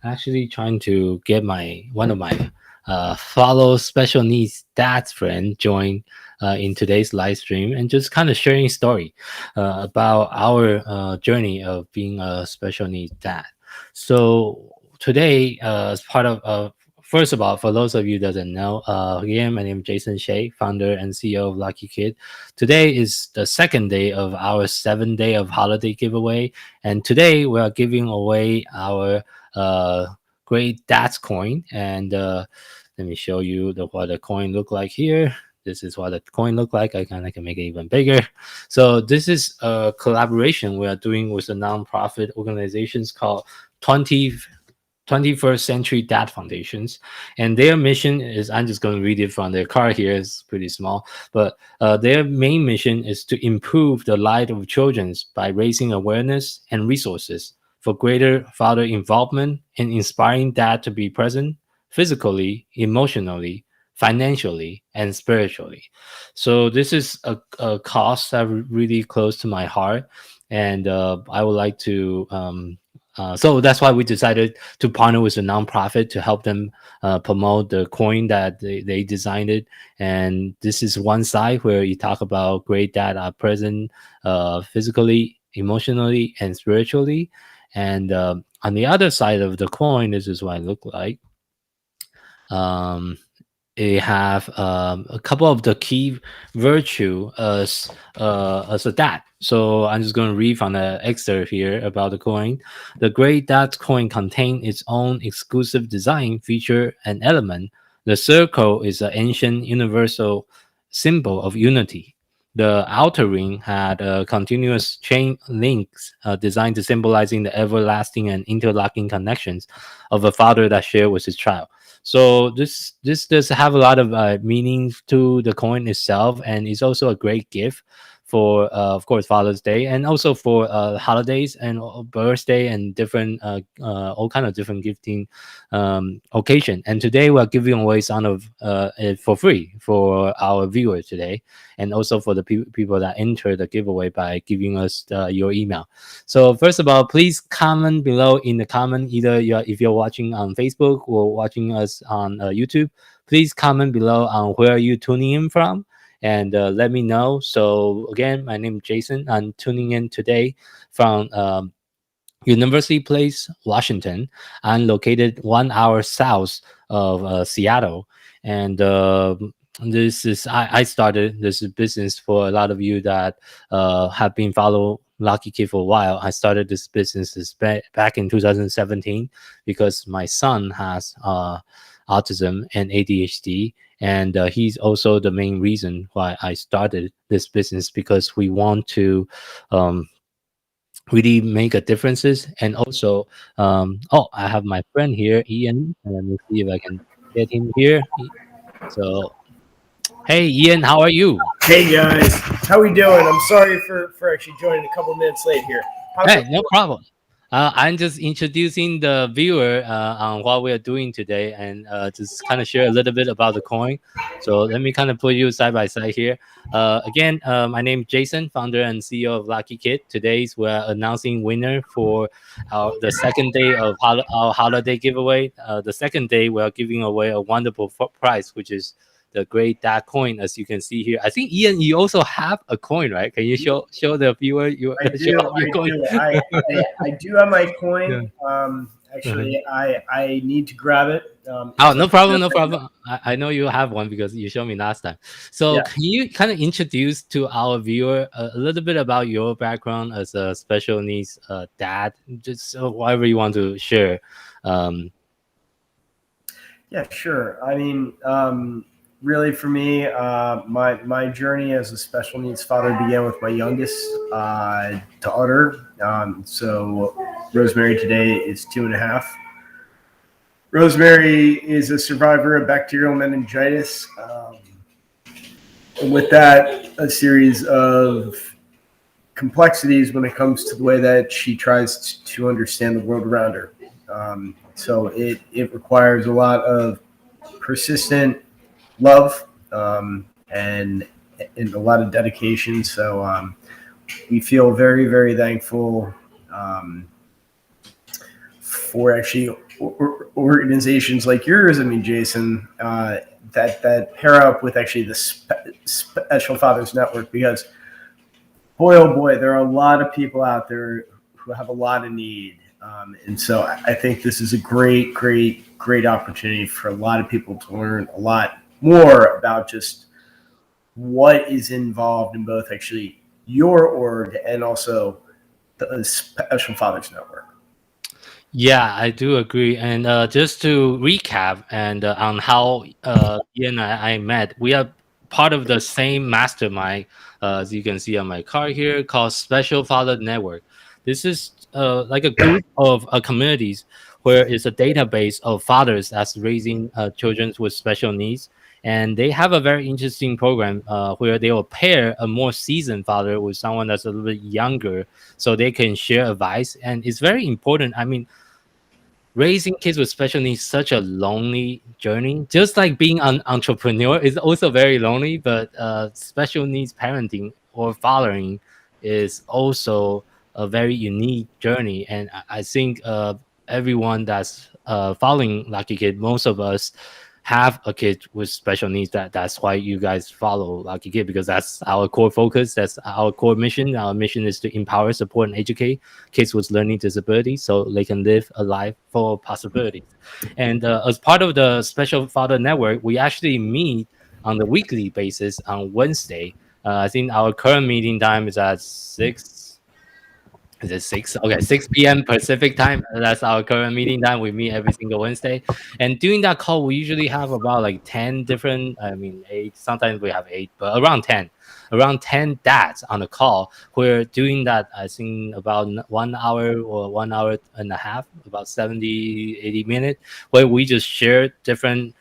actually trying to get one of my follow special needs dad's friend join in today's live stream and just kind of sharing story about our journey of being a special needs dad. So today, as part of first of all, for those of you that doesn't know, again, my name is Jason Shea, founder and CEO of Lucky Kid. Today is the second day of our 7 day of holiday giveaway, and today we are giving away our uh, great dad's coin. And let me show you what the coin look like here. This is what the coin look like. I kind of can make it even bigger. So this is a collaboration we are doing with a nonprofit organizations called 20 21st Century Dad Foundations, and their mission is, I'm just going to read it from their card here, it's pretty small, but their main mission is to improve the life of children by raising awareness and resources for greater father involvement and inspiring dad to be present physically, emotionally, financially, and spiritually. So this is a cause that really close to my heart, and I would like to so that's why we decided to partner with a nonprofit to help them promote the coin that they designed it. And this is one side where you talk about great dad are present physically, emotionally, and spiritually. And on the other side of the coin, this is what it look like. Um, they have a couple of the key virtue as a dad. So I'm just going to read from the excerpt here about the coin. The Great Dad coin contains its own exclusive design feature and element. The circle is an ancient universal symbol of unity. The outer ring had continuous chain links designed to symbolizing the everlasting and interlocking connections of a father that share with his child. So this does have a lot of meaning to the coin itself, and it's also a great gift for, of course, Father's Day, and also for holidays and birthday and different all kind of different gifting occasion. And today we are giving away some of it for free for our viewers today, and also for the people that enter the giveaway by giving us your email. So first of all, please comment below in the comment, either if you're watching on Facebook or watching us on YouTube, please comment below on where you're tuning in from, and let me know. So again, my name is Jason. I'm tuning in today from University Place, Washington. I'm located 1 hour south of Seattle, and this is I started this business for a lot of you that have been follow Lucky Kid for a while. I started this business back in 2017 because my son has autism and ADHD, and he's also the main reason why I started this business, because we want to really make a differences. And also oh, I have my friend here, Ian, and let me see if I can get him here. So hey Ian, how are you? Hey guys, how we doing? I'm sorry for actually joining a couple minutes late here. How's Hey, it? no problem. I'm just introducing the viewer on what we are doing today, and just kind of share a little bit about the coin. So let me kind of put you side by side here. Again, my name is Jason, founder and CEO of Lucky Kid. Today's we're announcing winner for the second day of our holiday giveaway. The second day we're giving away a wonderful prize, which is the great dad coin, as you can see here. I think Ian, you also have a coin, right? Can you show the viewer your I show do, off your I coin? do, I do have my Yeah. coin. Uh-huh. Actually, I need to grab it. Oh, It's no up problem, there no right now. problem. I know you have one because you showed me last time. So Yeah, can you kind of introduce to our viewer a little bit about your background as a special needs dad, just whatever you want to share. Um, yeah, sure. I mean, really for me, my journey as a special needs father began with my youngest daughter. So Rosemary today is 2.5. Rosemary is a survivor of bacterial meningitis. And with that, a series of complexities when it comes to the way that she tries to understand the world around her. So it requires a lot of persistent love and a lot of dedication. So we feel very, very thankful for actually organizations like yours, I mean, Jason, that pair up with actually the Special Fathers Network, because boy, oh boy, there are a lot of people out there who have a lot of need. And so I think this is a great opportunity for a lot of people to learn a lot more about just what is involved in both actually your org and also the Special Fathers Network. Yeah, I do agree. And just to recap, and on how Ian and I met, we are part of the same mastermind, as you can see on my card here, called Special Father Network. This is like a group of communities where it's a database of fathers that's raising children with special needs. And they have a very interesting program where they will pair a more seasoned father with someone that's a little bit younger so they can share advice. And it's very important. I mean, raising kids with special needs is such a lonely journey, just like being an entrepreneur is also very lonely. But special needs parenting or fathering is also a very unique journey. And I think everyone that's following Lucky Kid, most of us have a kid with special needs. That's why you guys follow Lucky Kid, because that's our core focus, that's our core mission. Our mission is to empower, support, and educate kids with learning disabilities so they can live a life full of possibilities. And as part of the Special Father Network, we actually meet on the weekly basis on Wednesday. I think our current meeting time is at 6. Is it 6? Okay, 6 p.m. Pacific time. That's our current meeting time. We meet every single Wednesday. And during that call, we usually have about like 10 different, I mean, 8, sometimes we have 8, but around 10 dads on the call. We're doing that, I think, about 1 hour or 1 hour and a half, about 70, 80 minutes, where we just share different.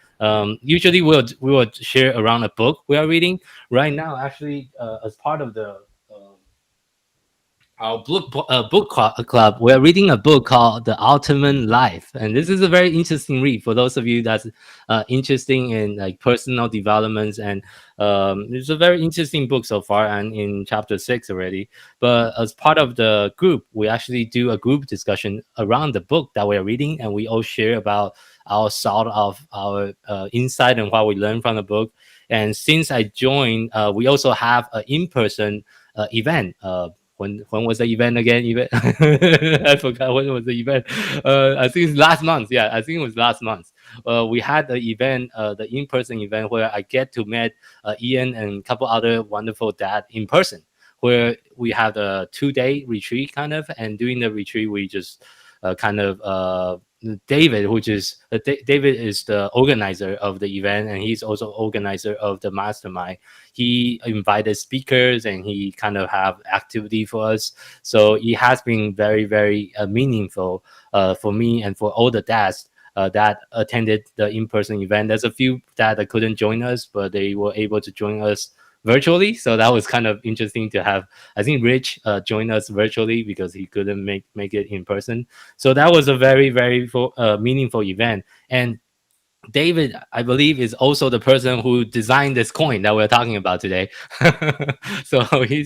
Usually we will share around a book we are reading right now. Actually, as part of the our club, we're reading a book called The Ultimate Life, and this is a very interesting read for those of you that's interested in like personal developments. And it's a very interesting book so far, and in chapter 6 already. But as part of the group, we actually do a group discussion around the book that we're reading, and we all share about our sort of our insight and what we learned from the book. And since I joined, we also have an in-person event. When was the event again? Event I forgot when was the event. I think it's last month. Yeah, I think it was last month. We had the event, the in-person event where I get to meet Ian and a couple other wonderful dad in person. Where we had a 2-day retreat kind of, and during the retreat we just kind of David, which is David is the organizer of the event, and he's also organizer of the mastermind. He invited speakers and he kind of have activity for us. So it has been very meaningful for me and for all the dads that attended the in-person event. There's a few that couldn't join us, but they were able to join us virtually. So that was kind of interesting to have. I think Rich joined us virtually because he couldn't make it in person. So that was a very meaningful event. And David, I believe, is also the person who designed this coin that we're talking about today. So he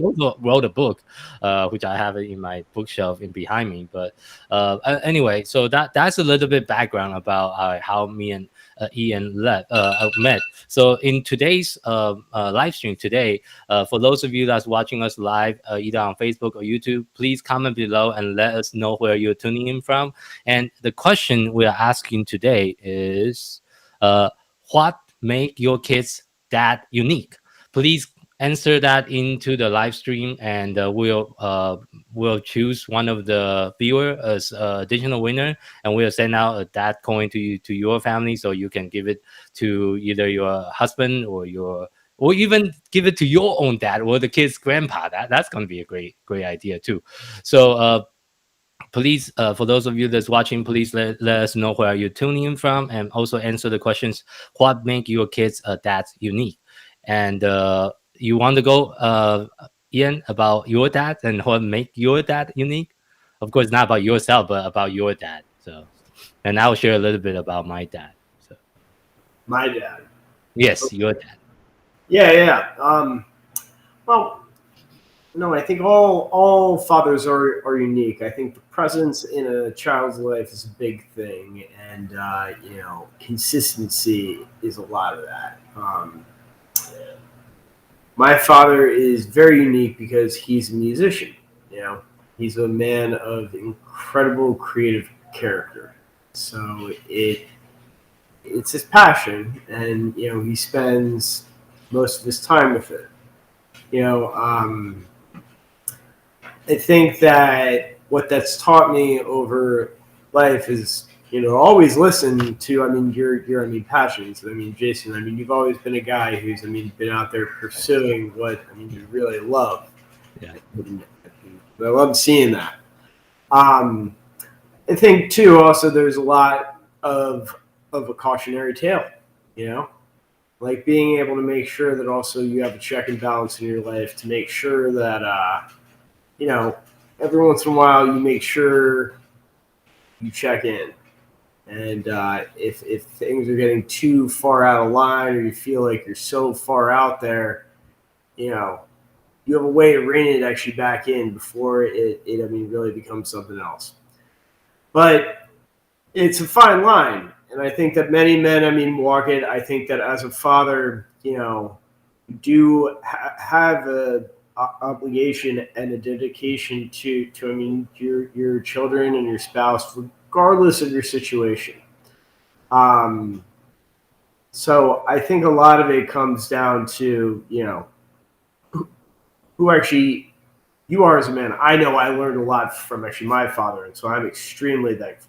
also wrote a book, which I have it in my bookshelf in behind me. But anyway, so that's a little bit background about how me and Ian met. So in today's live stream today, for those of you that's watching us live, either on Facebook or YouTube, please comment below and let us know where you're tuning in from. And the question we are asking today is, what make your kids that unique? Please answer that into the live stream, and we'll choose one of the viewer as a additional winner, and we'll send out that coin to your family, so you can give it to either your husband or even give it to your own dad or the kid's grandpa. That's going to be a great idea too. So please, for those of you that's watching, please let us know where you're tuning in from, and also answer the questions: what make your kids that unique? And you want to go, Ian, about your dad and what make your dad unique? Of course, not about yourself, but about your dad. So, and I'll share a little bit about my dad. So, My dad. yes, your dad. Yeah. Well, No, I think all fathers are unique. I think the presence in a child's life is a big thing, and consistency is a lot of that. My father is very unique because he's a musician. You know, he's a man of incredible creative character. So it's his passion, and he spends most of his time with it. You know, I think that what that's taught me over life is, always listen to, your passions. Jason, you've always been a guy who's, been out there pursuing what, you really love. Yeah. I love seeing that. Um, I think too, also, there's a lot of a cautionary tale, you know, like being able to make sure that also you have a check and balance in your life to make sure that, you know, every once in a while you make sure you check in. And if things are getting too far out of line, or you feel like you're so far out there, you know, you have a way to rein it actually back in before it really becomes something else. But it's a fine line. And I think that many men, walk it. I think that as a father, you do have a obligation and a dedication to your children and your spouse, regardless of your situation. Um, so I think a lot of it comes down to who actually you are as a man. I know I learned a lot from actually my father, and so I'm extremely thankful.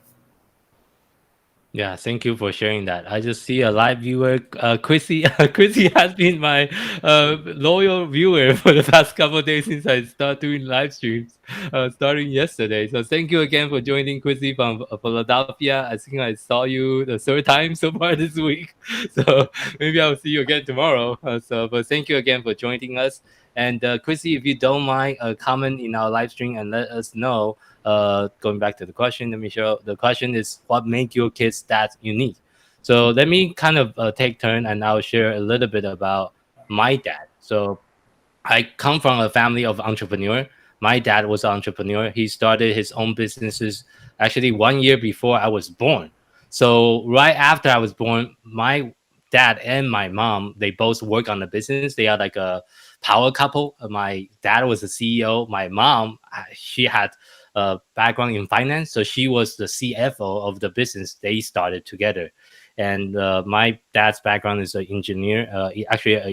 Yeah, thank you for sharing that. I just see a live viewer, Chrissy. Chrissy has been my loyal viewer for the past couple of days since I started doing live streams, starting yesterday. So thank you again for joining, Chrissy from Philadelphia. I think I saw you the third time so far this week. So maybe I'll see you again tomorrow. But thank you again for joining us. And Chrissy, if you don't mind, comment in our live stream and let us know, going back to the question, let me show the question is what make your kids that unique. So let me kind of take turn and I'll share a little bit about my dad. So I come from a family of entrepreneur. My dad was an entrepreneur. He started his own businesses actually 1 year before I was born. So right after I was born, my dad and my mom, they both work on the business. They are like a power couple. My dad was the CEO. My mom, she had a background in finance, so she was the CFO of the business they started together. And my dad's background is an engineer, actually an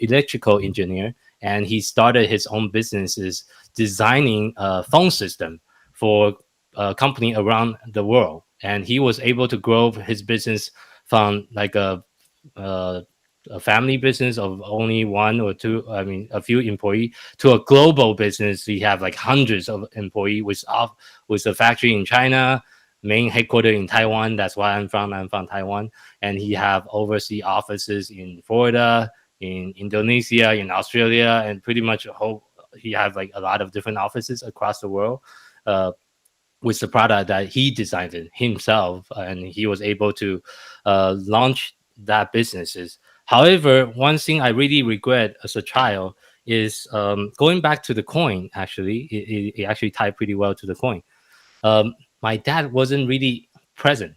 electrical engineer, and he started his own businesses designing a phone system for a company around the world. And he was able to grow his business from like uh, a family business of only one or two, I mean, a few employee, to a global business. We have like hundreds of employee with a factory in China, main headquarters in Taiwan. That's why I'm from. I'm from Taiwan, and he have overseas offices in Florida, in Indonesia, in Australia, and pretty much a whole. He have like a lot of different offices across the world. Uh, with the product that he designed it himself, and he was able to launch that businesses. However, one thing I really regret as a child is going back to the coin. Actually, it actually tied pretty well to the coin. My dad wasn't really present,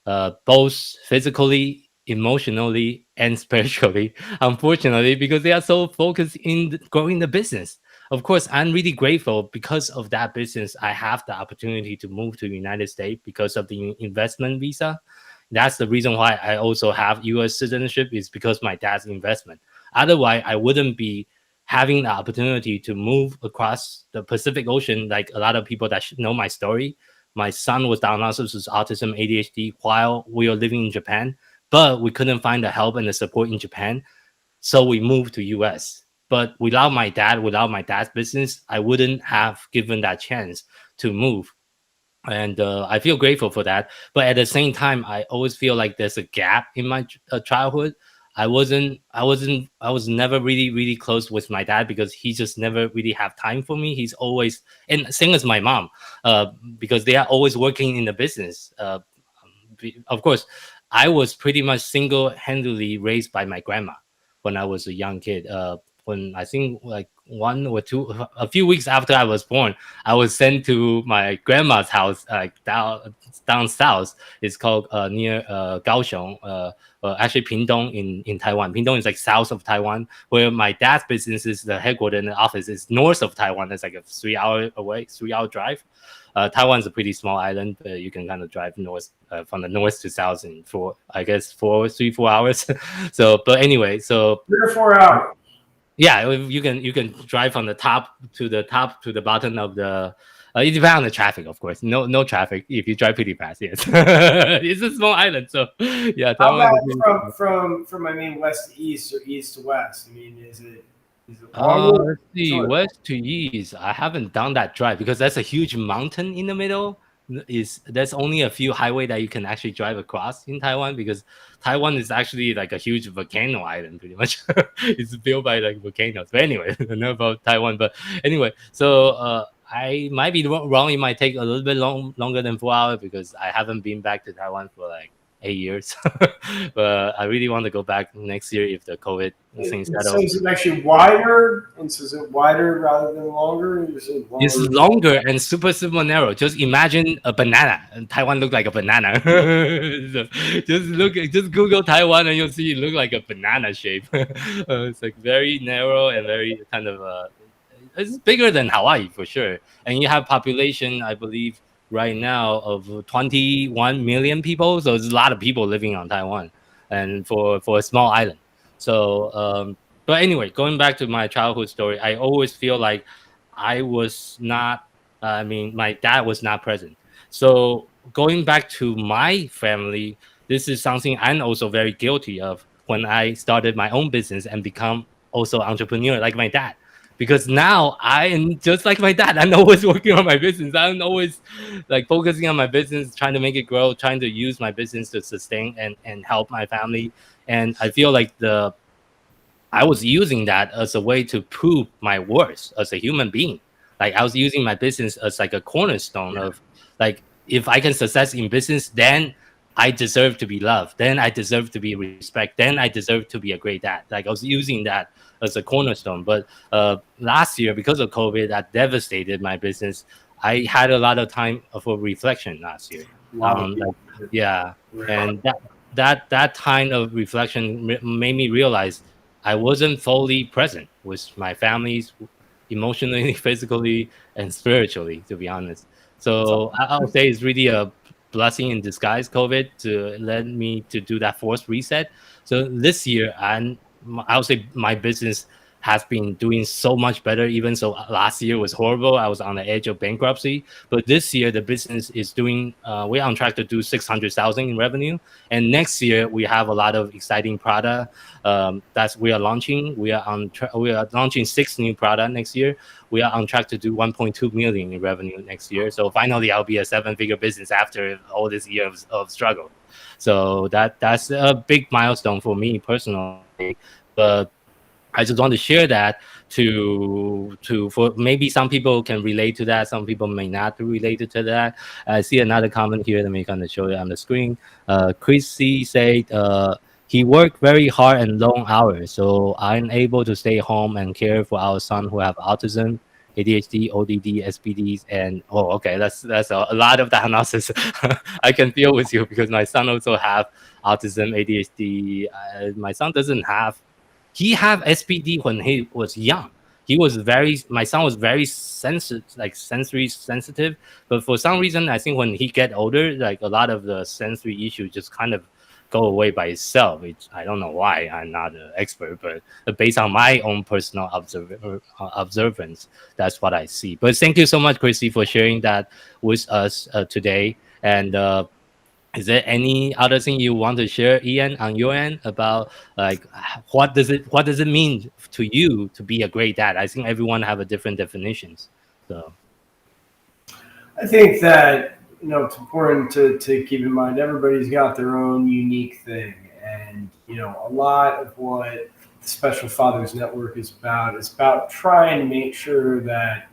both physically, emotionally, and spiritually, unfortunately, because they are so focused in growing the business. Of course, I'm really grateful because of that business. I have the opportunity to move to the United States because of the investment visa. That's the reason why I also have US citizenship, is because my dad's investment. Otherwise, I wouldn't be having the opportunity to move across the Pacific Ocean like a lot of people that should know my story. My son was diagnosed with autism, ADHD while we were living in Japan, but we couldn't find the help and the support in Japan. So we moved to US. But without my dad's business, I wouldn't have given that chance to move. And I feel grateful for that. But at the same time, I always feel like there's a gap in my childhood. I was never really close with my dad because he just never really have time for me. He's always, and same as my mom, uh, because they are always working in the business. Of course, I was pretty much single handedly raised by my grandma when I was a young kid. when I think like one or two, a few weeks after I was born, I was sent to my grandma's house, like down south. It's called near Kaohsiung, actually Pingdong in Taiwan. Pingdong is like south of Taiwan, where my dad's business is the headquarters and the office is north of Taiwan. It's like a 3 hour away, 3 hour drive. Taiwan's a pretty small island, but you can kind of drive north from the north to south in I guess 4 3 4 hours. So, but anyway, so 3 or 4 hours. yeah, you can drive from the top to the bottom of the. It depends on the traffic, of course. No traffic if you drive pretty fast. Yes, it's a small island, so yeah, How Taiwan is about a pretty small. from I mean west to east or east to west? I mean, is it longer? Let's see, Short? west to east. I haven't done that drive because that's a huge mountain in the middle. Is there's only a few highway that you can actually drive across in Taiwan because Taiwan is actually like a huge volcano island, pretty much. It's built by like volcanoes. But anyway, I know about Taiwan. But anyway, so I might be wrong. It might take a little bit longer than 4 hours because I haven't been back to Taiwan for like 8 years. But I really want to go back next year if the COVID thing So settles. is it actually wider? And so is it wider rather than longer? Or is it It's longer? longer and super narrow. Just imagine a banana. And Taiwan look like a banana. So just Google Taiwan and you'll see it look like a banana shape. It's like very narrow and very kind of it's bigger than Hawaii for sure. And you have population, I believe, right now of 21 million people. So there's a lot of people living on Taiwan, and for a small island. So, but anyway, going back to my childhood story, I always feel like I was not. I mean, my dad was not present. So going back to my family, this is something I'm also very guilty of when I started my own business and become also entrepreneur like my dad, because now I am just like my dad. I'm always working on my business. I'm always like focusing on my business, trying to make it grow, trying to use my business to sustain and help my family. And I feel like I was using that as a way to prove my worth as a human being. Like I was using my business as like a cornerstone Yeah. of like if I can success in business, then I deserve to be loved. Then I deserve to be respected. Then I deserve to be a great dad. Like I was using that as a cornerstone. But last year, because of COVID, that devastated my business. I had a lot of time for reflection last year. A lot of Like people. yeah, Right. and that time of reflection made me realize I wasn't fully present with my families emotionally, physically, and spiritually, to be honest. So I'll say it's really a blessing in disguise, COVID, to let me to do that forced reset. So this year, I'll say my business has been doing so much better. Even so, last year was horrible. I was on the edge of bankruptcy. But this year, the business is doing. We're on track to do 600,000 in revenue, and next year we have a lot of exciting product that's we are launching. We are launching 6 new product next year. We are on track to do 1.2 million in revenue next year. So finally, I'll be a 7-figure business after all this year of struggle. So that's a big milestone for me personally. But I just want to share that for maybe some people can relate to that, some people may not relate to that. I see another comment here. Let me kind of show it on the screen. Chrissy said he worked very hard and long hours, so I'm able to stay home and care for our son who have autism. ADHD, ODD, SPDs, and oh, okay, that's a lot of diagnosis. I can feel with you because my son also have autism, ADHD. My son doesn't have he have SPD when he was young. My son was very sensitive, like sensory sensitive. But for some reason, I think when he get older, like a lot of the sensory issues just kind of go away by itself. I don't know why. I'm not an expert, but based on my own personal observance, that's what I see. But thank you so much, Chrissy, for sharing that with us today. And is there any other thing you want to share, Ian, on your end about like what does it mean to you to be a great dad? I think everyone have a different definitions. So I think that it's important to keep in mind everybody's got their own unique thing, and a lot of what the Special Fathers Network is about trying to make sure that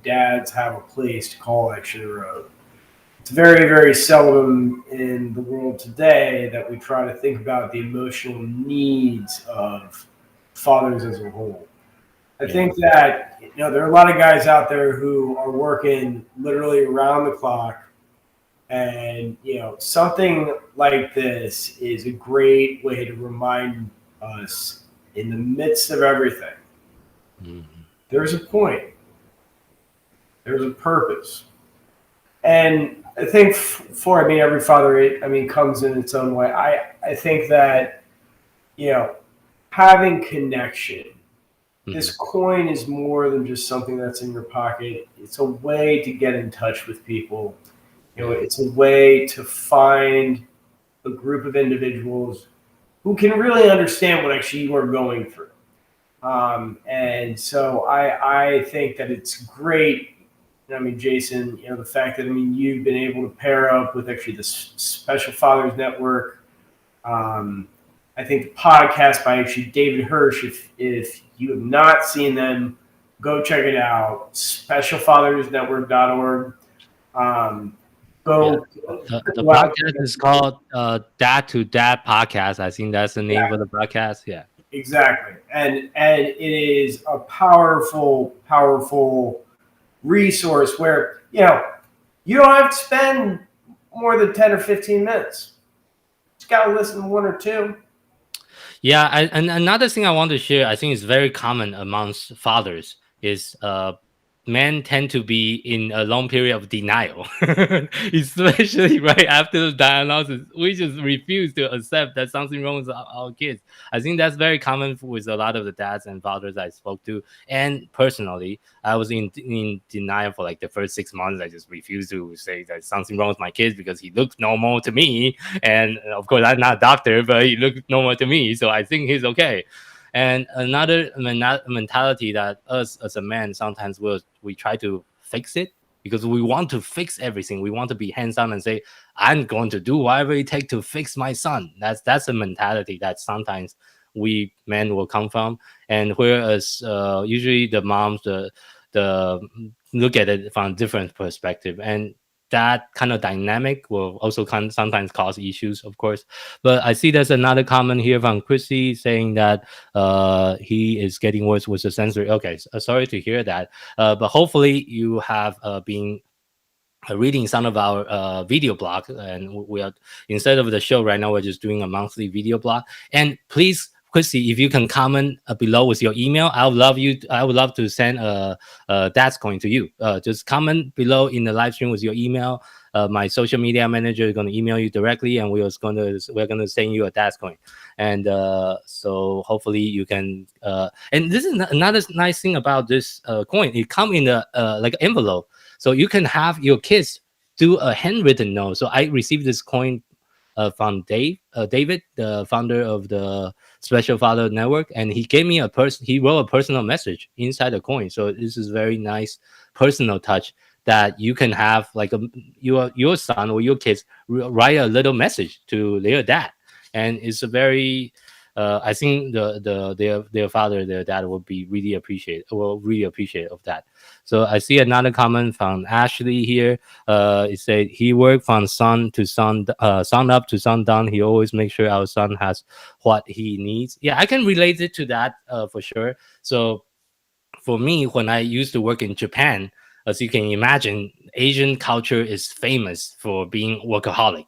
dads have a place to call actually their own. It's very, very seldom in the world today that we try to think about the emotional needs of fathers as a whole. I Yeah. think that there are a lot of guys out there who are working literally around the clock, and something like this is a great way to remind us in the midst of everything. Mhm. There's a point. There's a purpose. And I think for every father, comes in its own way. I think that you know having connection. This Mhm. coin is more than just something that's in your pocket. It's a way to get in touch with people. Yeah. It's a way to find a group of individuals who can really understand what actually you are going through. And so I think that it's great. Jason, the fact that you've been able to pair up with actually this Special Fathers Network. Um, I think the podcast by actually David Hirsch. If you have not seen them, go check it out. SpecialFathersNetwork.org. Um, Yeah. go The go out. podcast is called Dad to Dad Podcast. I think that's the name for the podcast. Yeah. Exactly. And it is a powerful, powerful resource where, you don't have to spend more than 10 or 15 minutes. Just gotta listen to one or two. Yeah, and another thing I want to share, I think is very common amongst fathers, is men tend to be in a long period of denial, especially right after the diagnosis. We just refuse to accept that something wrong with our kids. I think that's very common with a lot of the dads and fathers I spoke to. And personally, I was in denial for like the first 6 months. I just refused to say that something wrong with my kids because he looked normal to me. And of course, I'm not a doctor, but he looked normal to me. So I think he's okay. And another mentality that us as a man sometimes we try to fix it because we want to fix everything. We want to be hands on and say, "I'm going to do whatever it takes to fix my son." That's a mentality that sometimes we men will come from, and whereas usually the moms the look at it from a different perspective, and that kind of dynamic will also sometimes cause issues, of course. But I see there's another comment here from Chrissy saying that he is getting worse with the sensory. Okay, sorry to hear that. But hopefully you have been reading some of our video blog, and we are, instead of the show right now, we're just doing a monthly video blog. And please, Chrissy, if you can comment below with your email, I would love to send a that's coin to you. Just comment below in the live stream with your email. My social media manager is going to email you directly, and we're going to send you a that's coin. And so hopefully you can. And this is another nice thing about this coin. It come in a like envelope, so you can have your kids do a handwritten note. So I received this coin from David, the founder of the Special Father Network, and he gave me he wrote a personal message inside the coin. So this is very nice personal touch that you can have like your son or your kids write a little message to their dad, and it's a very I think their father, their dad will really appreciate of that. So I see another comment from Ashley here. It said he worked from sun up to sundown. He always makes sure our son has what he needs. Yeah, I can relate it to that for sure. So for me, when I used to work in Japan, as you can imagine, Asian culture is famous for being workaholic.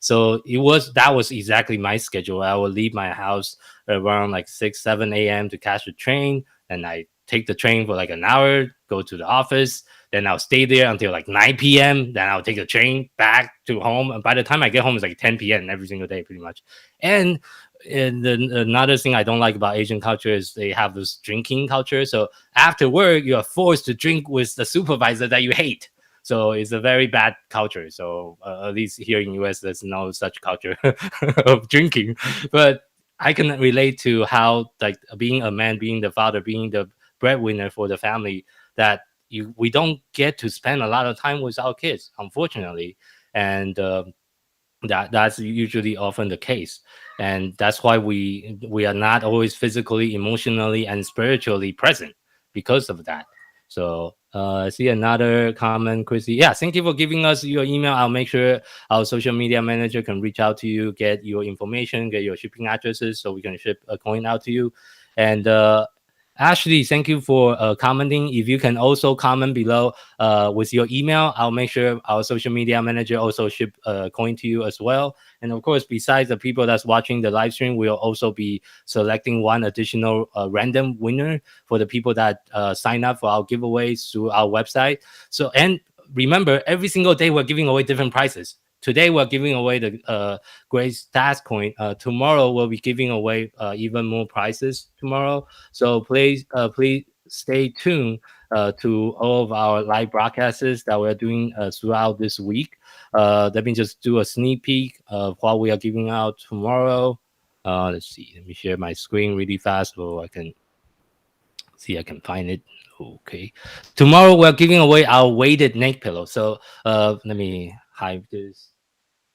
So that was exactly my schedule. I would leave my house around like 6, 7 a.m. to catch the train. And I take the train for like an hour, go to the office. Then I'll stay there until like 9 p.m. Then I'll take the train back to home. And by the time I get home, it's like 10 p.m. every single day, pretty much. And then another thing I don't like about Asian culture is they have this drinking culture. So after work, you are forced to drink with the supervisor that you hate. So it's a very bad culture. So at least here in US, there's no such culture of drinking. But I can relate to how like being a man, being the father, being the breadwinner for the family, that we don't get to spend a lot of time with our kids, unfortunately. And that's usually often the case, and that's why we are not always physically, emotionally, and spiritually present because of that. So I see another comment, Chrissy. Yeah, thank you for giving us your email. I'll make sure our social media manager can reach out to you, get your information, get your shipping addresses, so we can ship a coin out to you. And Ashley, thank you for commenting. If you can also comment below with your email, I'll make sure our social media manager also ship a coin to you as well. And of course, besides the people that's watching the live stream, we'll also be selecting one additional random winner for the people that sign up for our giveaways through our website. So, and remember, every single day we're giving away different prizes. Today we're giving away the Great Stats coin. Tomorrow we'll be giving away even more prizes tomorrow. So please stay tuned to all of our live broadcasts that we're doing throughout this week. Let me just do a sneak peek of what we are giving out tomorrow. Let's see. Let me share my screen really fast so I can see. I can find it. Okay. Tomorrow we're giving away our weighted neck pillow. So let me hide this.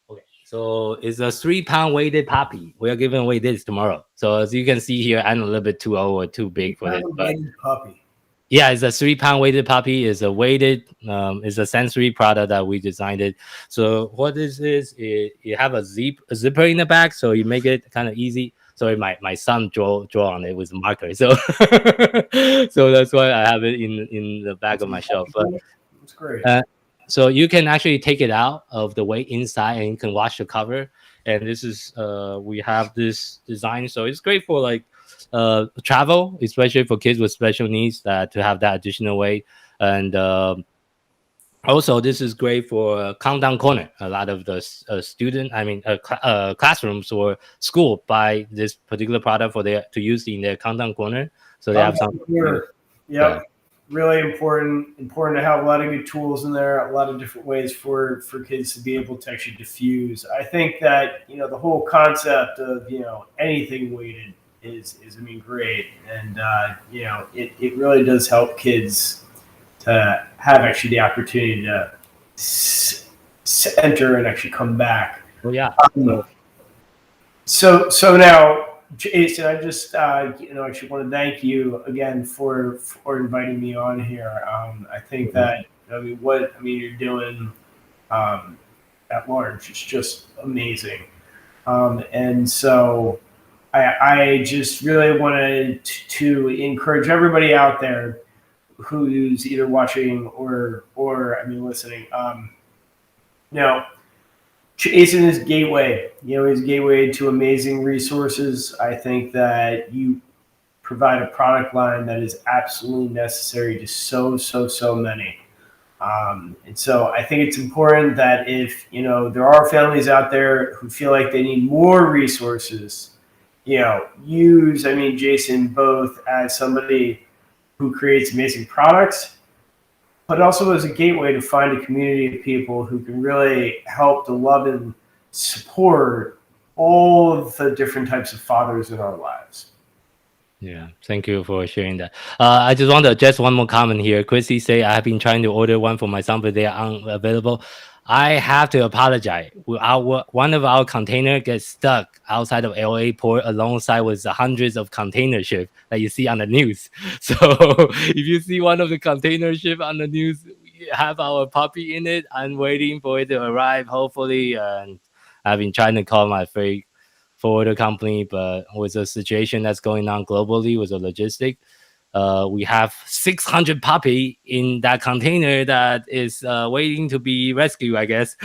Okay, so it's a 3 pound weighted puppy. We are giving away this tomorrow. So as you can see here, I'm a little bit too old or too big for this, but Puppy. yeah, it's a 3 pound weighted puppy. Is a weighted, it's a sensory product that we designed it. So what this is, you have a zipper in the back, so you make it kind of easy. Sorry, my son draw on it with a marker, so so that's why I have it in the back of my shelf. But That's great. uh, so you can actually take it out of the way inside and you can wash the cover. And this is we have this design, so it's great for like travel, especially for kids with special needs that to have that additional weight. And also this is great for countdown corner. A lot of the classrooms or school buy this particular product for their to use in their countdown corner, so they have some. Here. Yeah. Yep. Really important to have a lot of good tools in there, a lot of different ways for kids to be able to actually diffuse. I think that the whole concept of anything weighted is I mean great, and it really does help kids to have actually the opportunity to enter and actually come back. Oh yeah. So now, Jason, I just actually want to thank you again for inviting me on here. I think that what you're doing at large is just amazing, and so I just really wanted to encourage everybody out there who's either watching or listening. Now, Jason is gateway. Is gateway to amazing resources. I think that you provide a product line that is absolutely necessary to so many. And so I think it's important that if there are families out there who feel like they need more resources, use Jason both as somebody who creates amazing products, but also as a gateway to find a community of people who can really help to love and support all of the different types of fathers in our lives. Yeah, thank you for sharing that. I just want to address one more comment here. Chrissy say I have been trying to order one for my son, but they are unavailable. I have to apologize. One of our container gets stuck outside of LA port alongside with the hundreds of container ships that you see on the news. So if you see one of the container ship on the news, we have our puppy in it. I'm waiting for it to arrive, hopefully. And I've been trying to call my freight forwarder company, but with the situation that's going on globally with the logistic, we have 600 puppy in that container that is waiting to be rescued, I guess,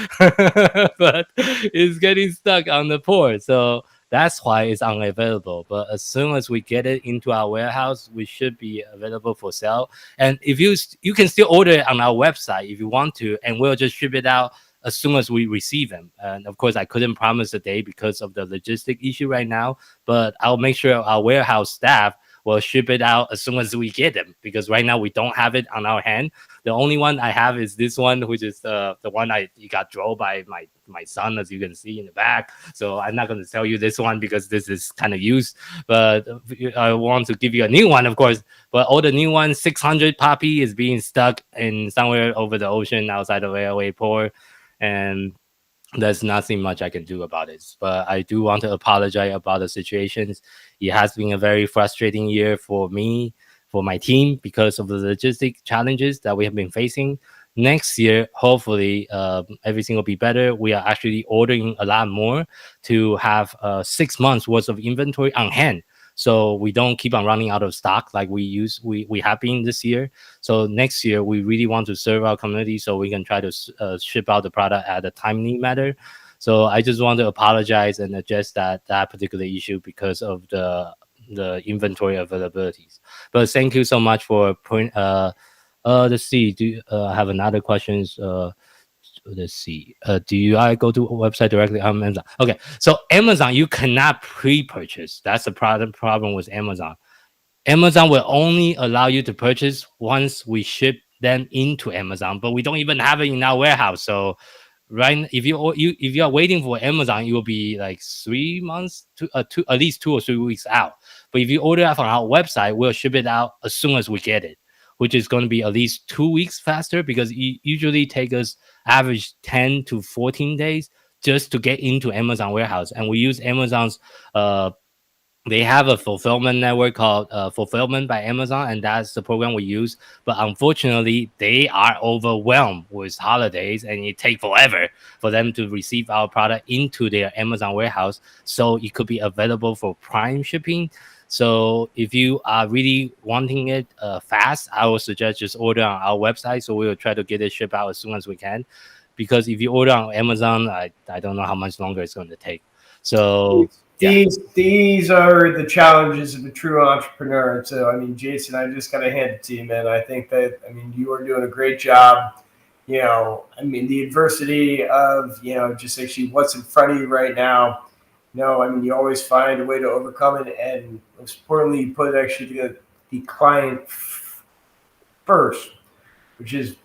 but it's getting stuck on the port. So that's why it's unavailable. But as soon as we get it into our warehouse, we should be available for sale. And if you can still order it on our website if you want to, and we'll just ship it out as soon as we receive them. And of course, I couldn't promise a day because of the logistic issue right now, but I'll make sure our warehouse staff will ship it out as soon as we get them, because right now we don't have it on our hand. The only one I have is this one, which is the one it got drawn by my son, as you can see in the back. So I'm not going to tell you this one because this is kind of used, but I want to give you a new one, of course. But all the new ones, 600 puppy is being stuck in somewhere over the ocean outside of LA port, and there's nothing much I can do about it. But I do want to apologize about the situations. It has been a very frustrating year for me, for my team, because of the logistic challenges that we have been facing. Next year, hopefully, everything will be better. We are actually ordering a lot more to have 6 months worth of inventory on hand. so we don't keep on running out of stock like we have been this year. So next year we really want to serve our community, so we can try to ship out the product at a timely manner. So I just want to apologize and address that particular issue because of the inventory availabilities. But thank you so much for point. Let's see. Do you have another questions? Let's see. Do you I go to a website directly on Amazon? Okay, so Amazon you cannot pre-purchase. That's the problem with Amazon. Amazon will only allow you to purchase once we ship them into Amazon, but we don't even have it in our warehouse. So right, if you are waiting for Amazon, it will be like 3 months to at least 2 or 3 weeks out. But if you order it from our website, we'll ship it out as soon as we get it, which is going to be at least 2 weeks faster because it usually take us average 10 to 14 days just to get into Amazon warehouse. And we use Amazon's they have a fulfillment network called Fulfillment by Amazon, and that's the program we use. But unfortunately, they are overwhelmed with holidays, and it takes forever for them to receive our product into their Amazon warehouse. So it could be available for Prime shipping. So if you are really wanting it fast, I would suggest just order on our website. So we will try to get it shipped out as soon as we can. Because if you order on Amazon, I don't know how much longer it's going to take. So yeah. These are the challenges of a true entrepreneur. So, I mean, Jason, I just got to hand it to you, man. I think that, I mean, you are doing a great job. You know, I mean, the adversity of, you know, just actually what's in front of you right now. No, I mean, you always find a way to overcome it. And most importantly, you put actually the client first, which is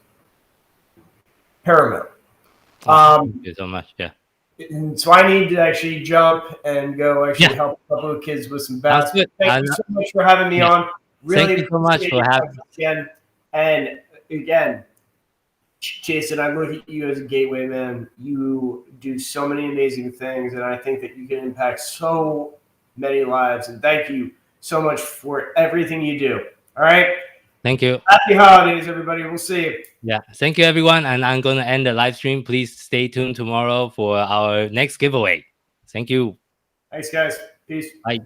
paramount. Thank you so much. Yeah. And so I need to actually jump and go actually Yeah. help a couple of kids with some Sounds bats. good. Thank you so much for having me on. Really Thank you so much for having. again. And again, Jason, I look at you as a gateway man. You do so many amazing things, and I think that you can impact so many lives. And thank you so much for everything you do. All right. Thank you. Happy holidays, everybody. We'll see you. Yeah. Thank you, everyone. And I'm going to end the live stream. Please stay tuned tomorrow for our next giveaway. Thank you. Thanks, guys. Peace. Bye.